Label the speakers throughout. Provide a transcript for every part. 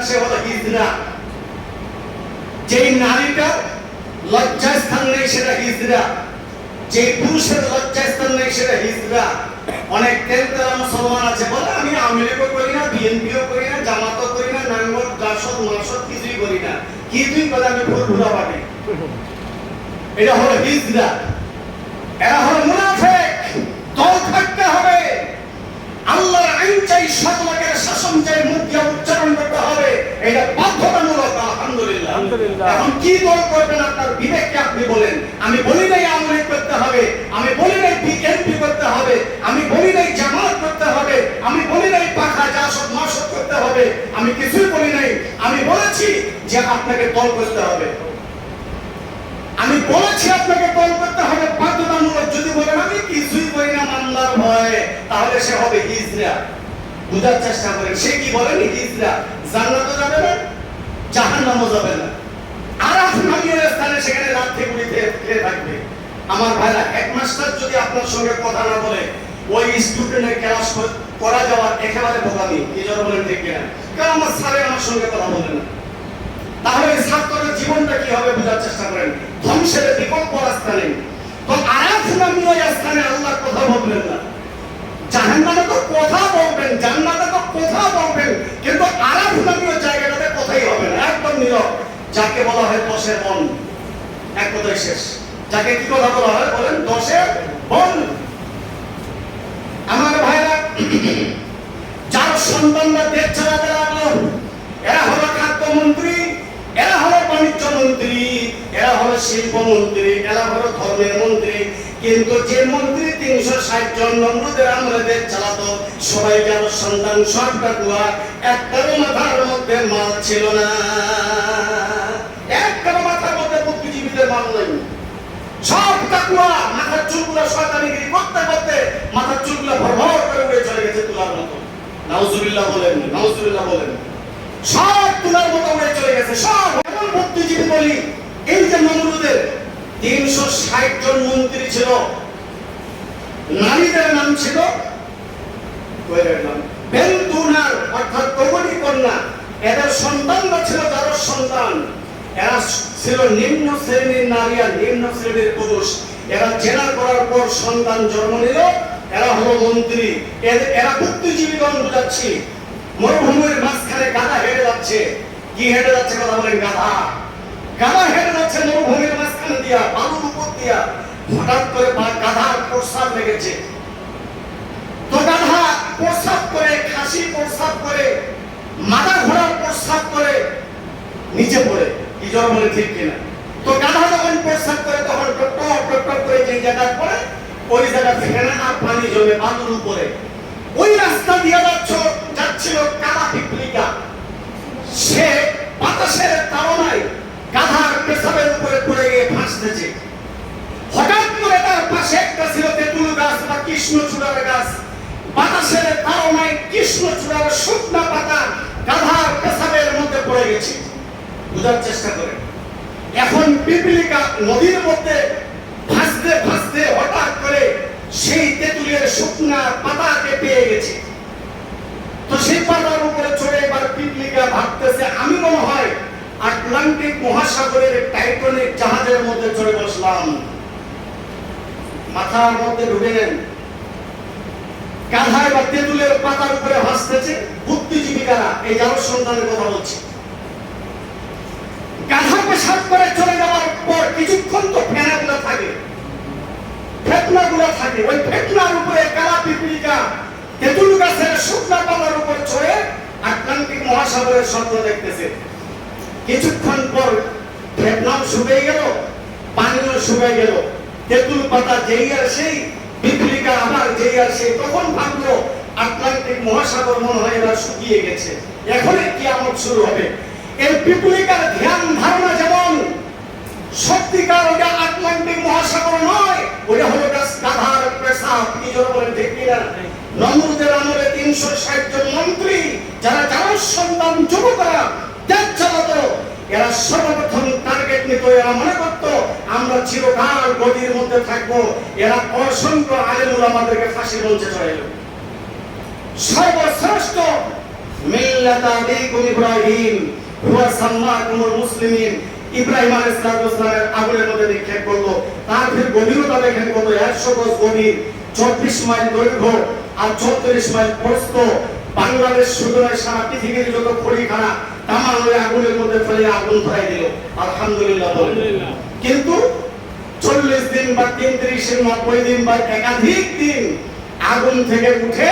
Speaker 1: সে হলো হিজরা। যেই নারীটা লজ্জাস্থান নেই সেটা হিজরা, যে পুরুষের লজ্জাস্থান নেই সেটা হিজরা। অনেক তেলতেলা মুসলমান আছে বলে আমি আওয়ামী লীগও করি না, বিএনপিও করি না, জামাতও করি না, নাঙ্গল জাসদ মাসদ কিছুই করি না, কি তুই বলে আমি ভুল ভুলা পাটি। এটা হলো হিজরা, এরা হলো মুনাফিক। দল থাকতে হবে, আল্লাহর আইন চাই, সততার শাসন চাই, মুখ দিয়ে উচ্চারণ করতে হবে, এটা বাধ্যতামূলক। আলহামদুলিল্লাহ। এখন কি দল করবেন আপনার বিবেককে আপনি বলেন। আমি বলি নাই আওয়ামী লীগ করতে হবে, আমি বলি নাই বিএনপি করতে হবে, আমি বলি নাই জামাত করতে হবে, আমি বলি নাই পাখা জাসদ মাসদ করতে হবে, আমি কিছুই বলি নাই। আমি বলেছি যে আপনাকে দল করতে হবে, আমি বলেছি আপনাকে দল করতে হবে বাধ্যতামূলক। যদি বলেন আমি কিছুই করি না মামলার ভয়ে, তাহলে সে হবে হিজরা। বুঝার চেষ্টা করেন, সে কি বলেন হিজরা। জান্নাতও যাবে না, জাহান্নামও যাবে না। আরাফ নামীয় স্থানে সেখানে রাত্রি গুলিতে খেয়ে থাকবে। আমার ভাইরা, হেডমাস্টার যদি আপনার সঙ্গে কথা না বলে, ওই স্টুডেন্টের ক্লাস করা যাওয়া একেবারে বোকামি। কি জন্য বলেন ঠিক কিনা? কারণ আমার স্যারে আমার সঙ্গে কথা বলে না, তাহলে ছাত্রের জীবনটা কি হবে বুঝার চেষ্টা করেন। ধ্বংসের বিকল্প রাস্তা নেই। তো আরাফ নামীয় স্থানে আল্লাহ কথা বলবেন না। জাহান্নামে তো কথা বলবেন, জান্নাতে তো কথা বলবেন, কিন্তু আরাফ নামীয় জায়গাটাতে কথাই হবে না, একদম নীরব। যাকে বলা হয় দশের বন, এক কথাই শেষ। যাকে কি কথা বলা হয় বলেন? দশের বন। আমার ভাইরা, যার সন্তানরা দেশ চালাতে লাগলো, এরা হলো খাদ্যমন্ত্রী, এরা হলো বাণিজ্য মন্ত্রী, এরা হলো শিল্পমন্ত্রী, এরা হলো ধর্মের মন্ত্রী। কিন্তু যে মন্ত্রী 360 জন নমরুদের আমলে দেশ চালাতো, সবাই গেল সন্তান, সবটা কুয়া, একটারও মাথার মধ্যে মাল ছিল না, একটারও মাথার মধ্যে বুদ্ধিজীবীদের মাল নেই, সবটা কুয়া। মাথার চুলগুলো শয়তানিগিরি করতে করতে মাথার চুলগুলো ভরভর করে উড়ে চলে গেছে তুলার মতো। নাউজুবিল্লাহ বলেন, নাউজুবিল্লাহ বলেন। সব তুলার মতো উড়ে চলে গেছে সব। এমন বুদ্ধিজীবী বলি, এই যে নমরুদের 360 জন মন্ত্রী ছিল, নারীদের নাম ছিল বেলতুনার, অর্থাৎ কবরী কন্যা। এদের সন্তানরা ছিল যার সন্তান, এরা ছিল নিম্ন শ্রেণীর নারী আর নিম্ন শ্রেণীর পুরুষ। এরা জেনা করার পর সন্তান জন্ম নিল, এরা হলো মন্ত্রী। এরা বুদ্ধিজীবীগণ বুঝাচ্ছি। মরুভূমির মাঝখানে গাধা হেঁটে যাচ্ছে। কি হেঁটে যাচ্ছে কথা বলেন? গাধা। গাধা হেঁটে যাচ্ছে মরুভূমির মাঝখানে দিয়া, বালুর উপর দিয়া। হঠাৎ করে গাধার প্রস্রাব লেগেছে। তো গাধা প্রস্রাব করে, খাসি প্রস্রাব করে, মাথা ঘোড়ার প্রস্রাব করে নিচে পড়ে। কি জন্য বলে ঠিক কিনা? তো গাধা যখন প্রস্রাব করে তখন টপ টপ করে যে জায়গা পড়ে, ওই জায়গা ফেনা আর পানি জমে বালুর উপরে। ওই রাস্তা দিয়ে যাচ্ছিল কালা পিপলিকা। সে বাতাসের তাড়নায় গাধার পেছাবের উপরে পড়ে গিয়ে ভাসতেছে। হঠাৎ করে তার পাশে একটা ছিল তেঁতুল গাছ বা কৃষ্ণচূড়ার গাছ। বাতাসের তাড়নায় কৃষ্ণচূড়ার শুকনা পাতা গাধার পেছাবের মধ্যে পড়ে গেছে। বুঝার চেষ্টা করেন। এখন পিপলিকা নদীর মধ্যে ভাসতে ভাসতে হঠাৎ করে সেই তেঁতুলের শুকনা পাতাকে পেয়ে গেছে। তো সেই পাতার উপরে চড়ে এবার পিপলিকা ভাবতেছে, আমি মনে হয় আটলান্টিক মহাসাগরের টাইটানিক জাহাজের মধ্যে চড়ে বসলাম। মাথার মধ্যে ঢুকে নেন। গাধা এবার তেঁতুলের পাতার উপরে ভাসতেছে। বুদ্ধিজীবীরা, এই যার সন্তানের কথা বলছি, গাধা পেশাব করে চলে যাওয়ার পর কিছুক্ষণ তো ফেনাগুলো থাকে, ফেতনাগুলো থাকে। ওই ফেতনার উপরে কালা পিপলিকা তেঁতুল গাছের শুকনা পাতার উপর চড়ে আটলান্টিক মহাসাগরের স্বপ্ন দেখতেছে। কিছুক্ষণ পর ফেতনাও শুকিয়ে গেল, পানিও শুকিয়ে গেল। তেঁতুল পাতা যেই আর সেই, পিপলিকা আবার যেই আর সেই। তখন ভাবলো আটলান্টিক মহাসাগর মনে হয় এবার শুকিয়ে গেছে, এখন কিয়ামত শুরু হবে। এই পিপলিকার ধ্যান ধারণা যেমন সত্যিকার ওটা আটলান্টিক মহাসাগর নয়, ওটা হলো গাধার পেশাব। কি জন্য বলেন ঠিক কিনা? নমরুদের আমলে 360 জন মন্ত্রী, যারা যার সন্তান যুবকরা দেশ চালাতো, এরা সর্বপ্রথম টার্গেট নিত। এরা মনে করতো আমরা চিরকাল গদির মধ্যে থাকবো। এরা অসংখ্য আলেম উলামাদেরকে ফাঁসির মঞ্চে চড়াইল। সর্বশ্রেষ্ঠ মিল্লাতা আবিকুম ইব্রাহিম হুয়া সাম্মাকুমুল মুসলিমিন। ইব্রাহিম আলাইহিস সালামের আগুনের মধ্যে নিক্ষেপ করলো। তার ফির গভীরতা দেখেন কত, 100 গজ গভীর, 24 মাইল দৈর্ঘ্য আর 34 মাইল প্রস্থ। বাংলাদেশ শুধু নয়, সারা পৃথিবীর যত খড়িখানা তামাম ওই আগুনের মধ্যে ফেলে আগুন ধরাই দিল। আলহামদুলিল্লাহ বলেন। কিন্তু 40 দিন বা 33 90 দিন বা একাধিক দিন আগুন থেকে উঠে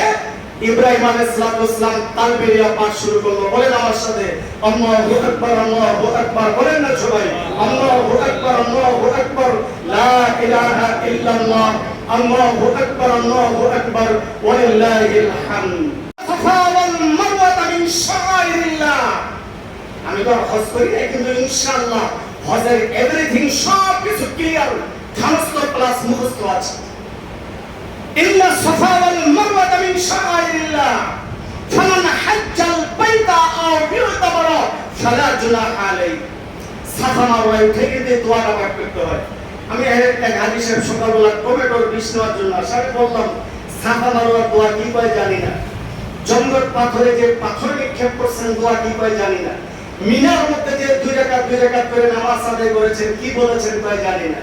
Speaker 1: ইব্রাহিম আলাইহিস সালাম তালবিয়া পাঠ শুরু করলো। বলেন আমার সাথে, আল্লাহু আকবার, আল্লাহু আকবার। বলেন না সবাই, আল্লাহু আকবার, আল্লাহু আকবার, লা ইলাহা ইল্লাল্লাহ, আল্লাহু আকবার, আল্লাহু আকবার, ওয়ালিল্লাহিল হামদ। সাফা ওয়াল মারওয়া মিন শাআইরিল্লাহ। আমি তো হজ করি না, কিন্তু ইনশাআল্লাহ হজের এভরিথিং সব কিছু ক্লিয়ার, সমস্ত প্লাস মুখস্থ আছে। ইন্না সাফা ওয়াল মারওয়া মিন শাআইরিল্লাহ ফামান হাজ্জাল বাইতা আও ইউতাবারা ফালা জুনাহা আলাইহি। সাফা মারওয়ায় উঠে গিয়ে দোয়াটা পাঠ করতে হয়। আমি এক হাদিসের সকালবেলা টমেটোর বীজ নেওয়ার জন্য আসার বললাম, সাফা মারওয়ার দোয়া কি কয় জানি না। জমরত পাথরে যে পাথর নিক্ষেপ করছেন, দোয়া কি কয় জানি না। মিনার মধ্যে যে 2 রাকাত করে নামাজ আদায় করেছেন, কি বলেছেন কয় জানি না।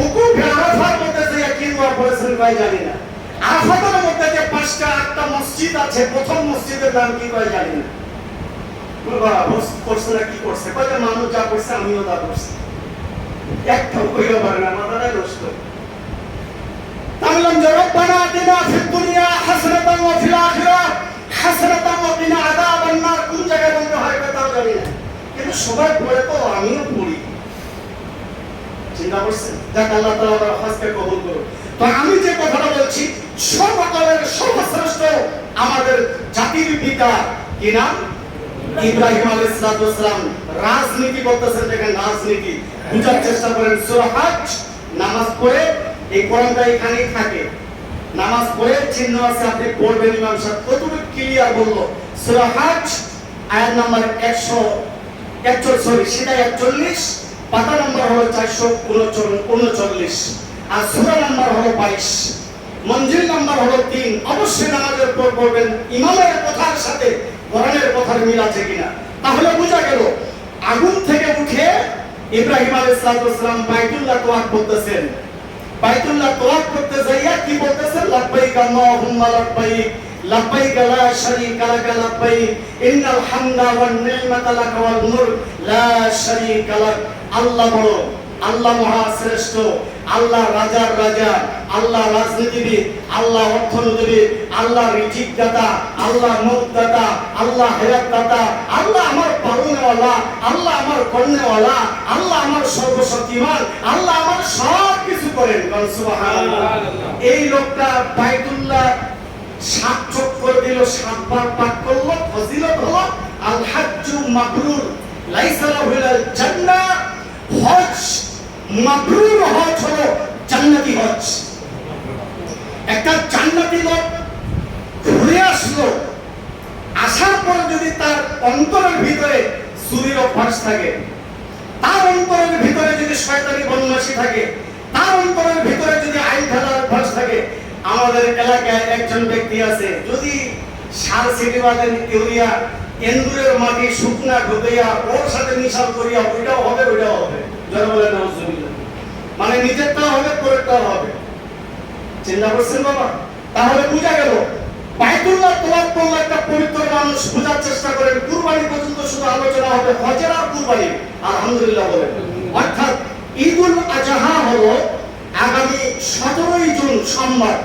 Speaker 1: উকুফে আরাফার মধ্যে যে কি দোয়া করেছেন কয় জানি না। আরাফাতের মধ্যে যে 5টা 8টা মসজিদ আছে, প্রথম মসজিদের নাম কি কয় জানি না। বাবা হোস করছে না, কি করছে কয়, মানুষ যা করছে আমিও তা করছি, একটাও কইও পারে না, মাথাটাই নষ্ট। তাহলে রব্বানা আতিনা ফিদ দুনিয়া হাসানাতান ওয়া ফিল আখিরাহ হাসানাতান ওয়া কিনা আযাবান নার, কোন জায়গায় বলতে হয় তাও জানি না, কিন্তু সবাই পড়ে তো আমিও পড়ি। চিন্তা করছেন? যাক আল্লাহ তাআলা আমার হজকে কবুল করুন। তো আমি যে কথাটা বলছি, সর্বকালের সর্বশ্রেষ্ঠ আমাদের জাতির পিতা কি নাম? ইব্রাহিম আলাইহিস সালাম। রাজনীতি করতেছেন, দেখেন রাজনীতি বুঝার চেষ্টা করেন। সূরা হজ নামাজ পড়ে, এই কোরআনটা এখানেই থাকে, নামাজ পড়ে চিহ্ন আছে, আপনি পড়বেন। ইমাম সাহেব কতটুকু ক্লিয়ার বললো। সূরা হজ আয়াত নাম্বার 141, সেটা 41, পাতা নাম্বার হলো 439 আর সূরা নাম্বার হলো 22, মঞ্জিল নাম্বার হলো 3। অবশ্যই নামাজের পর পড়বেন, ইমামের কথার সাথে কোরআনের কথার মিল আছে কিনা। তাহলে বোঝা গেল আগুন থেকে উঠে ইব্রাহিম আলাইহিস সালাম বাইতুল্লাহ তওয়াফ করতেছেন। বাইতুল্লাহ তওয়াফ করতে যাইয়া কি বলতেছেন? লাব্বাইক আল্লাহুম্মা লাব্বাইক, লাব্বাইক লা শারীকা লাক লাব্বাইক, ইন্নাল হামদা ওয়ান নি'মাতা লাক ওয়াল মুলক লা শারীকা লাক। আল্লাহ বড়, আল্লাহ মহাশ্রেষ্ঠ, আল্লাহ রাজার রাজা, আল্লাহ রাজনীতিবিদ, আল্লাহ অর্থনীতিবিদ, আল্লাহ রিজিক দাতা, আল্লাহ মুখ দাতা, আল্লাহ হেরাত দাতা, আল্লাহ আমার পালনেওয়ালা, আল্লাহ আমার কর্নেওয়ালা, আল্লাহ আমার সর্বশক্তিমান, আল্লাহ আমার সব কিছু করেন। সুবহানাল্লাহ। এই লোকটা বাইতুল্লাহ 7 চক্কর দিল, 7 বার পাঠ করলো, ফজিলত হলো আল হাজ্জু মাবরুর লাইসা লাহু ইল্লাল জান্নাহ। হজ মাবরুর হজ হলো জান্নাতি হজ। একটা জান্নাতি লোক ঘুরে আসলো, আসার পরে যদি তার অন্তরের ভিতরে চুরির অভ্যাস থাকে, তার অন্তরের ভিতরে যদি শয়তানি বদমাশি থাকে, তার অন্তরের ভিতরে যদি আইন খেলার অভ্যাস থাকে। আমাদের এলাকায় একজন ব্যক্তি আছে, যদি সার সিটিবাদের ইউরিয়া এন্দুরের মাটি শুকনা ঢুকাইয়া ওর সাথে মিশাল করিয়া ওইটাও হবে, ওইটাও হবে, যারা বলে নাউজুবিল্লাহ, মানে নিজেরটাও হবে, পরেরটাও হবে। চিন্তা করছেন বাবা? তাহলে বুঝা গেল বাইতুল্লাহ তওয়াফ করলে একটা পবিত্র মানুষ। বোঝার চেষ্টা করেন, কুরবানি পর্যন্ত শুধু আলোচনা হবে, হজের আর কুরবানি। আলহামদুলিল্লাহ বলেন। অর্থাৎ ঈদুল আজহা হলো আগামী 17 জুন সোমবার,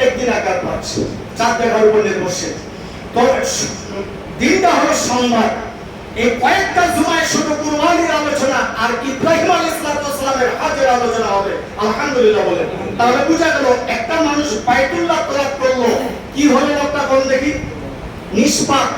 Speaker 1: একদিন আগে পাচ্ছে, চাঁদ দেখার উপর নির্ভরশীল। তো দিনটা হলো সোমবার। এই কয়েকটা জুমায় শুধু কুরবানির আলোচনা আর ইব্রাহিম আলাইহিস সালামের হজের আলোচনা হবে। আলহামদুলিল্লাহ বলেন। তাহলে বোঝা গেল একটা মানুষ বাইতুল্লাহ তওয়াফ করলো, কি হলো লোকটা কোন দেখি? নিষ্পাপ।